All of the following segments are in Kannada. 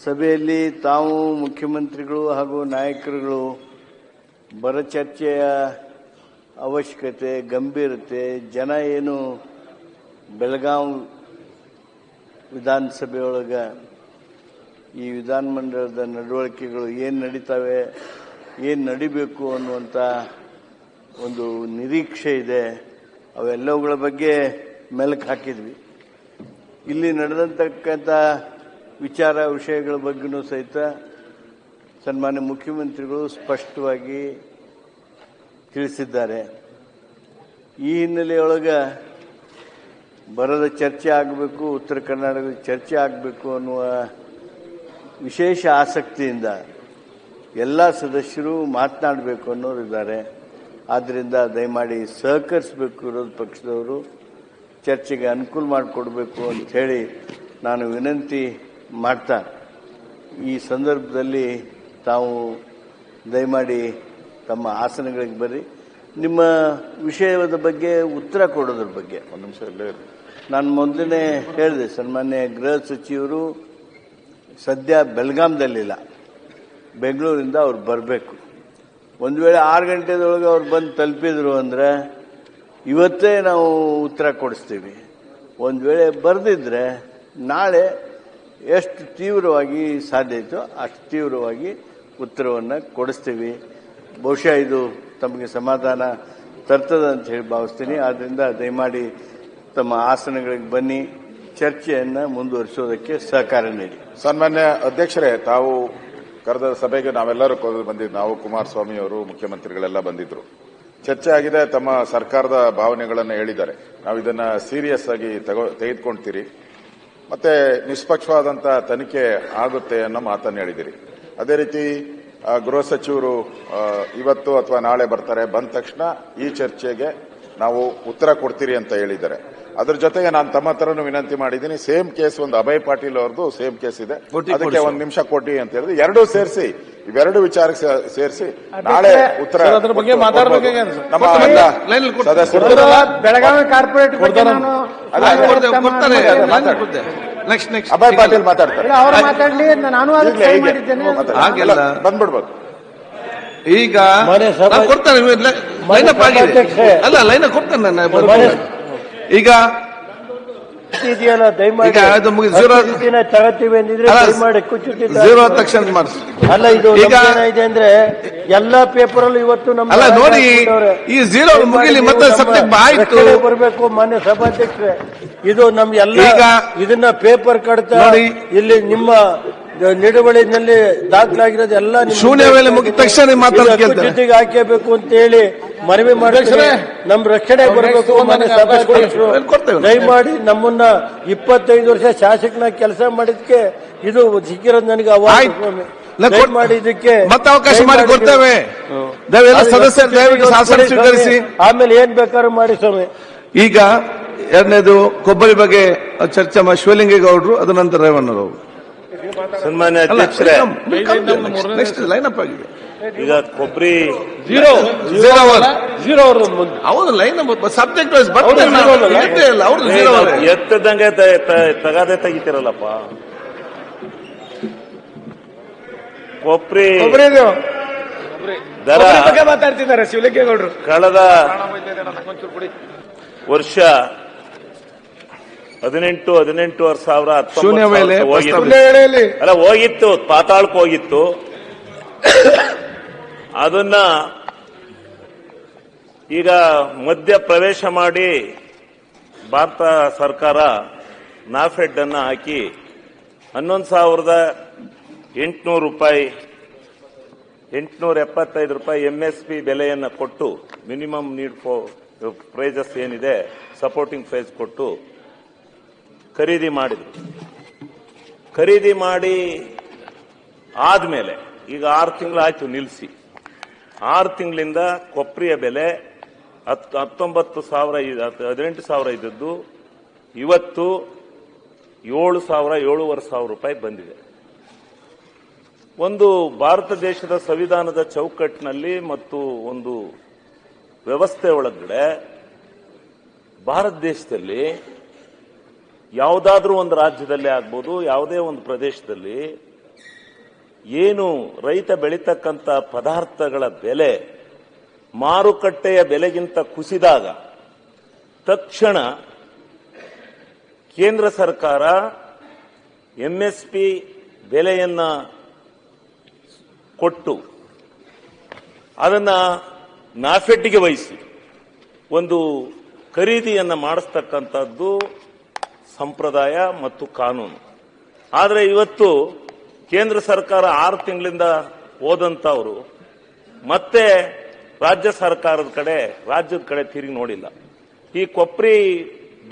ಸಭೆಯಲ್ಲಿ ತಾವು ಮುಖ್ಯಮಂತ್ರಿಗಳು ಹಾಗೂ ನಾಯಕರುಗಳು ಬರ ಚರ್ಚೆಯ ಅವಶ್ಯಕತೆ, ಗಂಭೀರತೆ, ಜನ ಏನು ಬೆಳಗಾವಿ ವಿಧಾನಸಭೆಯೊಳಗೆ ಈ ವಿಧಾನಮಂಡಲದ ನಡವಳಿಕೆಗಳು ಏನು ನಡೀತವೆ, ಏನು ನಡಿಬೇಕು ಅನ್ನುವಂಥ ಒಂದು ನಿರೀಕ್ಷೆ ಇದೆ. ಅವೆಲ್ಲವುಗಳ ಬಗ್ಗೆ ಮೆಲುಕು ಹಾಕಿದ್ವಿ. ಇಲ್ಲಿ ನಡೆದಂತಕ್ಕಂಥ ವಿಷಯಗಳ ಬಗ್ಗೆನೂ ಸಹಿತ ಸನ್ಮಾನ್ಯ ಮುಖ್ಯಮಂತ್ರಿಗಳು ಸ್ಪಷ್ಟವಾಗಿ ತಿಳಿಸಿದ್ದಾರೆ. ಈ ಹಿನ್ನೆಲೆಯೊಳಗೆ ಬರದ ಚರ್ಚೆ ಆಗಬೇಕು, ಉತ್ತರ ಕರ್ನಾಟಕದ ಚರ್ಚೆ ಆಗಬೇಕು ಅನ್ನುವ ವಿಶೇಷ ಆಸಕ್ತಿಯಿಂದ ಎಲ್ಲ ಸದಸ್ಯರು ಮಾತನಾಡಬೇಕು ಅನ್ನೋರಿದ್ದಾರೆ. ಆದ್ದರಿಂದ ದಯಮಾಡಿ ಸಹಕರಿಸಬೇಕು ವಿರೋಧ ಪಕ್ಷದವರು, ಚರ್ಚೆಗೆ ಅನುಕೂಲ ಮಾಡಿಕೊಡ್ಬೇಕು ಅಂತ ಹೇಳಿ ನಾನು ವಿನಂತಿ ಮಾಡ್ತಾ, ಈ ಸಂದರ್ಭದಲ್ಲಿ ತಾವು ದಯಮಾಡಿ ತಮ್ಮ ಆಸನಗಳಿಗೆ ಬರ್ರಿ. ನಿಮ್ಮ ವಿಷಯದ ಬಗ್ಗೆ ಉತ್ತರ ಕೊಡೋದ್ರ ಬಗ್ಗೆ ಒಂದು ನಿಮಿಷ ನಾನು ಮೊದಲನೇ ಹೇಳಿದೆ, ಸನ್ಮಾನ್ಯ ಗೃಹ ಸಚಿವರು ಸದ್ಯ ಬೆಳಗಾಂದಲ್ಲಿಲ್ಲ, ಬೆಂಗಳೂರಿಂದ ಅವ್ರು ಬರಬೇಕು. ಒಂದು ವೇಳೆ 6 ಗಂಟೆದೊಳಗೆ ಅವ್ರು ಬಂದು ತಲುಪಿದ್ರು ಅಂದರೆ ಇವತ್ತೇ ನಾವು ಉತ್ತರ ಕೊಡಿಸ್ತೀವಿ. ಒಂದು ವೇಳೆ ಬರೆದಿದ್ರೆ ನಾಳೆ ಎಷ್ಟು ತೀವ್ರವಾಗಿ ಸಾಧ್ಯ ಇತ್ತೋ ಅಷ್ಟು ತೀವ್ರವಾಗಿ ಉತ್ತರವನ್ನು ಕೊಡಿಸ್ತೀವಿ. ಬಹುಶಃ ಇದು ತಮಗೆ ಸಮಾಧಾನ ತರ್ತದ ಅಂತ ಹೇಳಿ ಭಾವಿಸ್ತೀನಿ. ಆದ್ದರಿಂದ ದಯಮಾಡಿ ತಮ್ಮ ಆಸನಗಳಿಗೆ ಬನ್ನಿ, ಚರ್ಚೆಯನ್ನು ಮುಂದುವರಿಸೋದಕ್ಕೆ ಸಹಕಾರ ನೀಡಿ. ಸನ್ಮಾನ್ಯ ಅಧ್ಯಕ್ಷರೇ, ತಾವು ಕರೆದ ಸಭೆಗೆ ನಾವೆಲ್ಲರೂ ಬಂದಿದ್ದು, ನಾವು ಕುಮಾರಸ್ವಾಮಿ ಅವರು ಮುಖ್ಯಮಂತ್ರಿಗಳೆಲ್ಲ ಬಂದಿದ್ರು. ಚರ್ಚೆ ಆಗಿದೆ, ತಮ್ಮ ಸರ್ಕಾರದ ಭಾವನೆಗಳನ್ನು ಹೇಳಿದ್ದಾರೆ. ನಾವು ಇದನ್ನ ಸೀರಿಯಸ್ ಆಗಿ ತೆಗೆದುಕೊಳ್ತೀರಿ, ಮತ್ತೆ ನಿಷ್ಪಕ್ಷವಾದಂತ ತನಿಖೆ ಆಗುತ್ತೆ ಅನ್ನೋ ಮಾತನ್ನು ಹೇಳಿದಿರಿ. ಅದೇ ರೀತಿ ಗೃಹ ಸಚಿವರು ಇವತ್ತು ಅಥವಾ ನಾಳೆ ಬರ್ತಾರೆ, ಬಂದ ತಕ್ಷಣ ಈ ಚರ್ಚೆಗೆ ನಾವು ಉತ್ತರ ಕೊಡ್ತೀರಿ ಅಂತ ಹೇಳಿದ್ದಾರೆ. ಅದ್ರ ಜೊತೆಗೆ ನಾನು ತಮ್ಮ ಹತ್ರನೂ ವಿನಂತಿ ಮಾಡಿದ್ದೀನಿ, ಸೇಮ್ ಕೇಸ್ ಒಂದು ಅಭಯ್ ಪಾಟೀಲ್ ಅವ್ರದ್ದು ಸೇಮ್ ಕೇಸ್ ಇದೆ, ಅದಕ್ಕೆ 1 ನಿಮಿಷ ಕೊಟ್ಟಿ ಅಂತ ಹೇಳಿದ್ರೆ ಎರಡೂ ಸೇರಿಸಿ, ಇವೆರಡು ವಿಚಾರಕ್ಕೆ ಸೇರಿಸಿ ನಾಳೆ ಉತ್ತರ ನಮ್ಮ ಸದಸ್ಯರು ಬೆಳಗಾವಿ ಕಾರ್ಪೊರೇಟ್ ಅಭಯ್ ಪಾಟೀಲ್ ಮಾತಾಡ್ತಾರೆ, ನಾನು ಬಂದ್ಬಿಡ್ಬೋದು. ಈಗ ಕೊಡ್ತಾನೆ ಲೈನಪ್ ಆಗಿದೆ, ಅಲ್ಲ ಲೈನಪ್ ಕೊಡ್ತಾನೆ ನಾನು. ಈಗ ಇದೆಯಲ್ಲ, ದಯಮಾಡಿ ತಗತ್ತೀವಿ ಅಂದಿದ್ರೆ ದಯಮಾಡಿ ಜೀರೋ ತಕ್ಷಣ ಮಾಡಿಸಿ. ಅಲ್ಲ, ಇದು ಏನಿದೆ ಅಂದ್ರೆ ಎಲ್ಲಾ ಪೇಪರ್ ಅಲ್ಲೂ ಇವತ್ತು ನಮ್ಮ ಅಲ್ಲ ನೋಡಿ, ಈ ಜೀರೋ ಮುಗಿಲಿ ಮತ್ತೆ ಸಬ್ಜೆಕ್ಟ್ ಆಯ್ತು ಬರಬೇಕು. ಮಾನ್ಯ ಸಭಾಧ್ಯಕ್ಷರೇ, ಇದು ನಮ್ ಎಲ್ಲ ಇದನ್ನ ಪೇಪರ್ ಕಡ್ತಾ ಇಲ್ಲಿ ನಿಮ್ಮ ನಿಡುವಳಿನಲ್ಲಿ ದಾಖಲಾಗಿರೋದು ಎಲ್ಲ ಶೂನ್ಯ ವೇಳೆ ಮುಗಿದ ತಕ್ಷಣ ಜೊತೆಗೆ ಹಾಕಬೇಕು ಅಂತ ಹೇಳಿ ಮನವಿ ಮಾಡಿದ್ರೆ ನಮ್ ರಕ್ಷಣೆ ಬರಬೇಕು. ಮಾನ್ಯ ಸಭಾಧ್ಯಕ್ಷರು, ದಯಮಾಡಿ ನಮ್ಮನ್ನ 25 ವರ್ಷ ಶಾಸಕನ ಕೆಲಸ ಮಾಡಿದಕ್ಕೆ ಇದು ಸಿಕ್ಕಿರೋದು ನನಗೆ ಅವಾರ್ಡ್ ಮಾಡಿ ಇದಕ್ಕೆ ಮತ್ತೆ ಅವಕಾಶ ಮಾಡಿ ಕೊಡ್ತೇವೆ. ಸದಸ್ಯರು ದಯವಿಟ್ಟು ಶಾಸನ ಸ್ವೀಕರಿಸಿ, ಆಮೇಲೆ ಏನ್ ಬೇಕಾದ್ರೂ ಮಾಡಿ ಸ್ವಾಮಿ. ಈಗ ಎರಡನೇದು ಕೊಬ್ಬರಿ ಬಗ್ಗೆ ಚರ್ಚೆ ಮಾಡಿ ಶಿವಲಿಂಗೇಗೌಡರು, ಅದ ನಂತರ ರೇವಣ್ಣರವರು. ಸನ್ಮಾನ್ಯ ಅಧ್ಯಕ್ಷರೇ, ನೆಕ್ಸ್ಟ್ ಲೈನಪ್ ಆಗಿದೆ. ಈಗ ಕೊಬ್ಬರಿ ಹೌದು, ಲೈನ್ ಸಬ್ಜೆಕ್ಟ್ ವೈಸ್ ಎತ್ತದಂಗೆ ತಗದೆ ತೆಗಿತಿರಲ್ಲಪ್ಪ. ಕೊಬ್ಬರಿ ದರ ಮಾತಾಡ್ತಿದ್ದಾರೆ ಶಿವಲಿಂಗೇಗೌಡರು. ಕಳೆದ ವರ್ಷ 18,000 ಶೂನ್ಯ ಮೇಲೆ ಅಲ್ಲ ಹೋಗಿತ್ತು, ಪಾತಾಳಕ್ಕೆ ಹೋಗಿತ್ತು. ಅದನ್ನ ಈಗ ಮಧ್ಯ ಪ್ರವೇಶ ಮಾಡಿ ಭಾರತ ಸರ್ಕಾರ ನಾಫೆಡ್ ಅನ್ನ ಹಾಕಿ 11,800 ರೂಪಾಯಿ, 875 ರೂಪಾಯಿ MSP ಬೆಲೆಯನ್ನು ಕೊಟ್ಟು, ಮಿನಿಮಮ್ ನೀಡ್ ಪ್ರೈಸಸ್ ಏನಿದೆ ಸಪೋರ್ಟಿಂಗ್ ಪ್ರೈಸ್ ಕೊಟ್ಟು ಖರೀದಿ ಮಾಡಿದ್ರು. ಖರೀದಿ ಮಾಡಿ ಆದ್ಮೇಲೆ ಈಗ 6 ತಿಂಗಳಾಯ್ತು ನಿಲ್ಲಿಸಿ. 6 ತಿಂಗಳಿಂದ ಕೊಬ್ಬರಿಯ ಬೆಲೆ 18,000 ಇದ್ದದ್ದು ಇವತ್ತು 7,000-7,500 ರೂಪಾಯಿ ಬಂದಿದೆ. ಒಂದು ಭಾರತ ದೇಶದ ಸಂವಿಧಾನದ ಚೌಕಟ್ಟಿನಲ್ಲಿ ಮತ್ತು ಒಂದು ವ್ಯವಸ್ಥೆ ಒಳಗಡೆ ಭಾರತ ದೇಶದಲ್ಲಿ ಯಾವುದಾದ್ರೂ ಒಂದು ರಾಜ್ಯದಲ್ಲಿ ಆಗ್ಬೋದು, ಯಾವುದೇ ಒಂದು ಪ್ರದೇಶದಲ್ಲಿ ಏನು ರೈತ ಬೆಳೀತಕ್ಕಂಥ ಪದಾರ್ಥಗಳ ಬೆಲೆ ಮಾರುಕಟ್ಟೆಯ ಬೆಲೆಗಿಂತ ಕುಸಿದಾಗ ತಕ್ಷಣ ಕೇಂದ್ರ ಸರ್ಕಾರ ಎಂಎಸ್ಪಿ ಬೆಲೆಯನ್ನ ಕೊಟ್ಟು ಅದನ್ನ ನಾಫೆಡ್ಗೆ ವಹಿಸಿ ಒಂದು ಖರೀದಿಯನ್ನ ಮಾಡಿಸ್ತಕ್ಕಂಥದ್ದು ಸಂಪ್ರದಾಯ ಮತ್ತು ಕಾನೂನು. ಆದರೆ ಇವತ್ತು ಕೇಂದ್ರ ಸರ್ಕಾರ 6 ತಿಂಗಳಿಂದ ಹೋದಂತವರು ಮತ್ತೆ ರಾಜ್ಯದ ಕಡೆ ತಿರುಗಿ ನೋಡಿಲ್ಲ. ಈ ಕೊಬ್ಬರಿ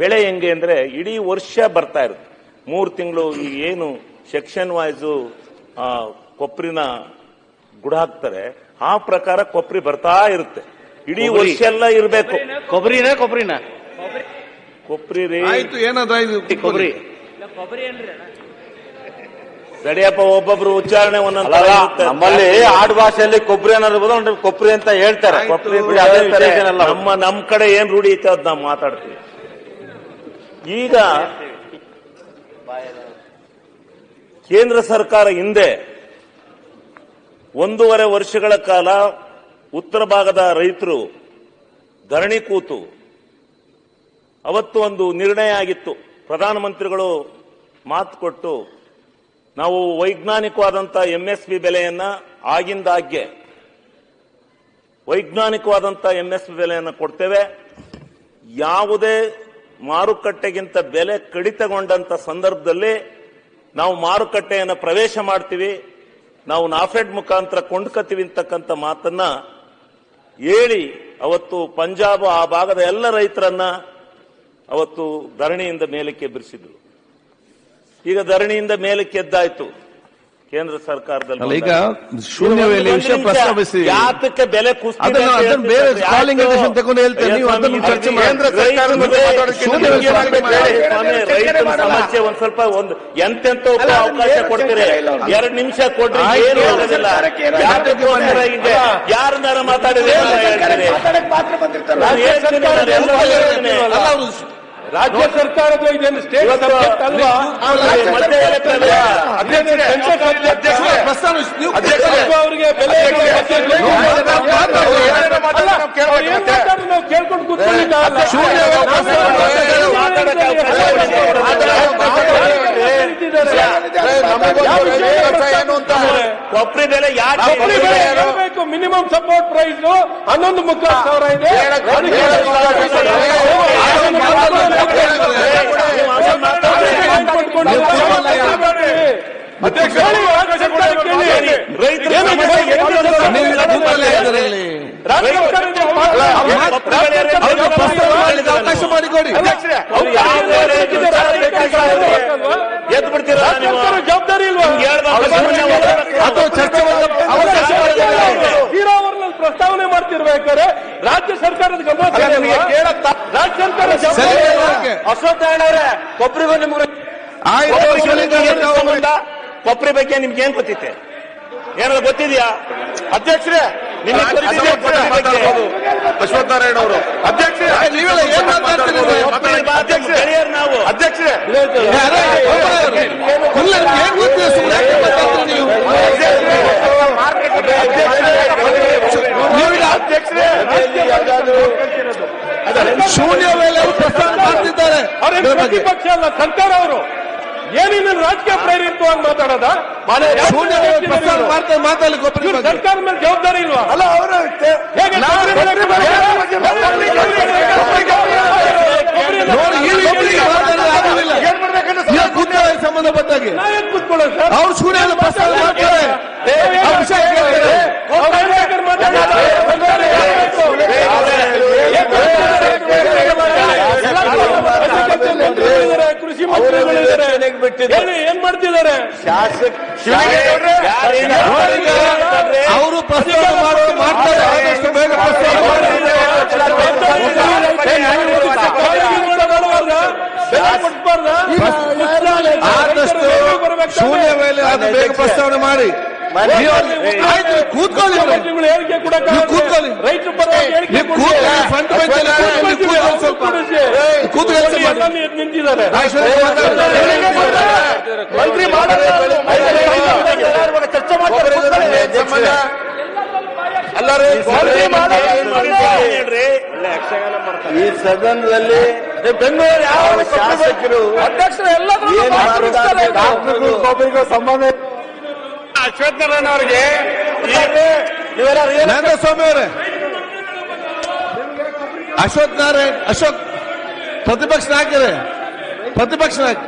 ಬೆಳೆ ಹೆಂಗೆ ಅಂದ್ರೆ ಇಡೀ ವರ್ಷ ಬರ್ತಾ ಇರುತ್ತೆ. 3 ತಿಂಗಳು ಈ ಏನು ಸೆಕ್ಷನ್ ವೈಸು ಕೊಬ್ಬರಿನ ಗುಡ ಹಾಕ್ತಾರೆ ಆ ಪ್ರಕಾರ ಕೊಬ್ಬರಿ ಬರ್ತಾ ಇರುತ್ತೆ. ಇಡೀ ವರ್ಷ ಎಲ್ಲ ಇರಬೇಕು. ಕೊಬ್ಬರಿ ಕೊಬ್ಬರಿ ತಡಿಯಪ್ಪ, ಒಬ್ಬೊಬ್ರು ಉಚ್ಚಾರಣೆ ಒಂದೊಂದು ನಮ್ಮಲ್ಲಿ ಆಡು ಭಾಷೆಯಲ್ಲಿ ಕೊಬ್ಬರಿ ಅನ್ನೋದು ಕೊಬ್ಬರಿ ಅಂತ ಹೇಳ್ತಾರೆ. ನಮ್ಮ ಕಡೆ ಏನ್ ರೂಢಿ ಐತೆ ಅದ್ ನಾವು ಮಾತಾಡ್ತೀವಿ. ಈಗ ಕೇಂದ್ರ ಸರ್ಕಾರ ಹಿಂದೆ 1.5 ವರ್ಷಗಳ ಕಾಲ ಉತ್ತರ ಭಾಗದ ರೈತರು ಧರಣಿ ಕೂತು ಅವತ್ತು ಒಂದು ನಿರ್ಣಯ ಆಗಿತ್ತು. ಪ್ರಧಾನಮಂತ್ರಿಗಳು ಮಾತು ಕೊಟ್ಟು ನಾವು ವೈಜ್ಞಾನಿಕವಾದಂಥ ಎಂಎಸ್ಪಿ ಬೆಲೆಯನ್ನ ಆಗಿಂದಾಗ್ಗೆ ವೈಜ್ಞಾನಿಕವಾದಂಥ ಎಂಎಸ್ಪಿ ಬೆಲೆಯನ್ನು ಕೊಡ್ತೇವೆ. ಯಾವುದೇ ಮಾರುಕಟ್ಟೆಗಿಂತ ಬೆಲೆ ಕಡಿತಗೊಂಡಂತ ಸಂದರ್ಭದಲ್ಲಿ ನಾವು ಮಾರುಕಟ್ಟೆಯನ್ನು ಪ್ರವೇಶ ಮಾಡ್ತೀವಿ, ನಾವು ನಾಫೆಡ್ ಮುಖಾಂತರ ಕೊಂಡ್ಕತ್ತೀವಿ ಅಂತಕ್ಕಂಥ ಮಾತನ್ನ ಹೇಳಿ ಅವತ್ತು ಪಂಜಾಬ್ ಆ ಭಾಗದ ಎಲ್ಲ ರೈತರನ್ನ ಅವತ್ತು ಧರಣಿಯಿಂದ ಮೇಲಕ್ಕೆ ಎಬ್ಬಿಸಿದ್ರು. ಈಗ ಧರಣಿಯಿಂದ ಮೇಲಕ್ಕೆ ಎದ್ದಾಯ್ತು ಕೇಂದ್ರ ಸರ್ಕಾರದಲ್ಲಿ. ಈಗ ಶೂನ್ಯ ವೇಳೆ ವಿಷಯ ಪ್ರಸ್ತಾಪಿಸಿ ಯಾತಕ್ಕೆ ಬೆಲೆ ಕುಸಿದ ಬೇರೆ ಕಾಲಿಂಗ್ ತಗೊಂಡು ಹೇಳ್ತೇನೆ. ನೀವು ಅದನ್ನು ಚರ್ಚೆ ರೈತರ ಸಮಸ್ಯೆ ಒಂದ್ ಸ್ವಲ್ಪ ಎಂತೆಂತ ಅವಕಾಶ ಕೊಡ್ತೀರಿ. 2 ನಿಮಿಷ ಕೊಡ್ರಿ, ಏನು ಆಗೋದಿಲ್ಲ. ಯಾರನ್ನಾರ ಮಾತಾಡಿದ್ರೆ ರಾಜ್ಯ ಸರ್ಕಾರದ ಇದೇನು ಸ್ಟೇಟ್ ಸಬ್ಜೆಕ್ಟ್ ಅಲ್ವಾ? ಅವರಿಗೆ ಬೆಲೆ ನಾವು ಕೇಳ್ಕೊಂಡು ಕೂತ್ಕೊಂಡಿದ್ದ ಕೊಬ್ಬರಿ ಬೆಲೆ ಯಾಕೆ ಬೇಕು? ಮಿನಿಮಮ್ ಸಪೋರ್ಟ್ ಪ್ರೈಸ್ 11,000 ಇದೆ. ಅವಕಾಶ ಮಾಡಿಕೊಡಿ. ಎದ್ದು ಬಿಡ್ತೀರಾ? ಜವಾಬ್ದಾರಿ ಇಲ್ವಾ? ಪ್ರಸ್ತಾವನೆ ಮಾಡ್ತಿರ್ಬೇಕಾದ್ರೆ ರಾಜ್ಯ ಸರ್ಕಾರದ ಗಮನ ರಾಜ್ಯ ಸರ್ಕಾರ ಅಶ್ವತ್ಥ ಅವರೇ ಕೊಬ್ಬರಿಗೂ ನಿಮ್ಗೆ ಕೊಬ್ಬರಿ ಬಗ್ಗೆ ನಿಮ್ಗೆ ಏನ್ ಗೊತ್ತಿತ್ತೆ? ಏನಾದ್ರು ಗೊತ್ತಿದ್ಯಾ ಅಧ್ಯಕ್ಷರೇ? ಅಶ್ವತ್ಥನಾರಾಯಣ ಅವರು ಅಧ್ಯಕ್ಷರೇ ನಾವು ಅಧ್ಯಕ್ಷರೇ ಶೂನ್ಯ ವೇಳೆ ಪ್ರಸ್ತಾವ ಮಾಡ್ತಿದ್ದಾರೆ. ಪ್ರತಿಪಕ್ಷ ಅಲ್ಲ, ಸರ್ಕಾರ ಅವರು ಏನಿಲ್ಲ ರಾಜಕೀಯ ಪ್ರೇರಿತವಾಗಿ ಮಾತಾಡೋದ? ಮಾತಾಡಲಿ ಸರ್ಕಾರ ಮೇಲೆ ಜವಾಬ್ದಾರಿ ಇಲ್ವಾ? ಅಲ್ಲ, ಅವರು ಸಂಬಂಧಪಟ್ಟಾಗಿ ಕೂತ್ಕೊಳ್ಳೋದು ಸರ್. ಅವ್ರು ಶೂನ್ಯ ಪ್ರಸ್ತಾವ ಮಾಡ್ತಾರೆ. ಕೃಷಿ ಮಂತ್ರಿಗಳಿದ್ದಾರೆ, ಏನ್ ಮಾಡ್ತಿದ್ದಾರೆ? ಅವರು ಪ್ರಸ್ತಾವ ಮಾಡ್ತಾರೆ. ಆದಷ್ಟು ಬೇಗ ಪ್ರಸ್ತಾವ ಆದಷ್ಟು ಶೂನ್ಯ ವೇಳೆ ಅದು ಬೇಗ ಪ್ರಸ್ತಾವನೆ ಮಾಡಿ. ಕೂತ್ಕೊಳ್ಳಿ, ಕೂತ್ಕೊಳ್ಳಿ, ರೈತರ ಪರವಾಗಿ ಫ್ರಂಟ್ ಬೆಂಚಲ್ಲಿ ಸ್ವಲ್ಪ ನಿಂತಿದ್ದಾರೆ. ಮಂತ್ರಿ ಈ ಸದನದಲ್ಲಿ ಬೆಂಗಳೂರು ಯಾವ ಶಾಸಕರು ಒಬ್ಬರಿಗೂ ಸಂಬಂಧ ಅಶ್ವಥ್ ನಾರಾಯಣ ಅವರಿಗೆ ಸ್ವಾಮಿ ಅವರೇ, ಅಶ್ವಥ್ ನಾರಾಯಣ್ ಅಶೋಕ್ ಪ್ರತಿಪಕ್ಷ ನಾಯಕರೇ, ಪ್ರತಿಪಕ್ಷ ನಾಯಕ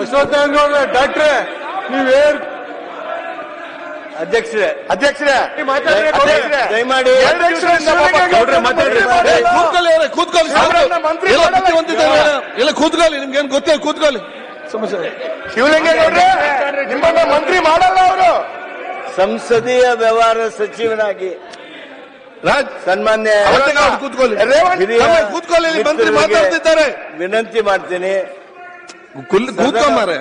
ಅಶ್ವಥ್ ನಾರಾಯಣ ಡಾಕ್ಟ್ರೆ ನೀವೇನ್ ಅಧ್ಯಕ್ಷರೇ ದಯಮಾಡಿ ಕೂತ್ಕೊಳ್ಳಿ ಎಲ್ಲ ಕೂತ್ಕೊಳ್ಳಿ, ನಿಮ್ಗೇನು ಗೊತ್ತಿಲ್ಲ, ಕೂತ್ಕೊಳ್ಳಿ. ಸಮಸ್ಯೆ ಶಿವಲಿಂಗೇಗೌಡ್ರೆ ನಿಮ್ಮನ್ನ ಮಂತ್ರಿ ಮಾಡಲ್ಲ ಅವರು. ಸಂಸದೀಯ ವ್ಯವಹಾರ ಸಚಿವನಾಗಿ ಸನ್ಮಾನ್ಯ ಕೂತ್ಕೊಳ್ಳಿ, ಕೂತ್ಕೊಳ್ಳಿ, ಮಂತ್ರಿ ಮಿತ್ರರಿಗೆ ಮಾತಾಡ್ತಿದ್ದಾರೆ. ವಿನಂತಿ ಮಾಡ್ತೀನಿ. ಕೂತ್ಕೊಂಬಾರೆ.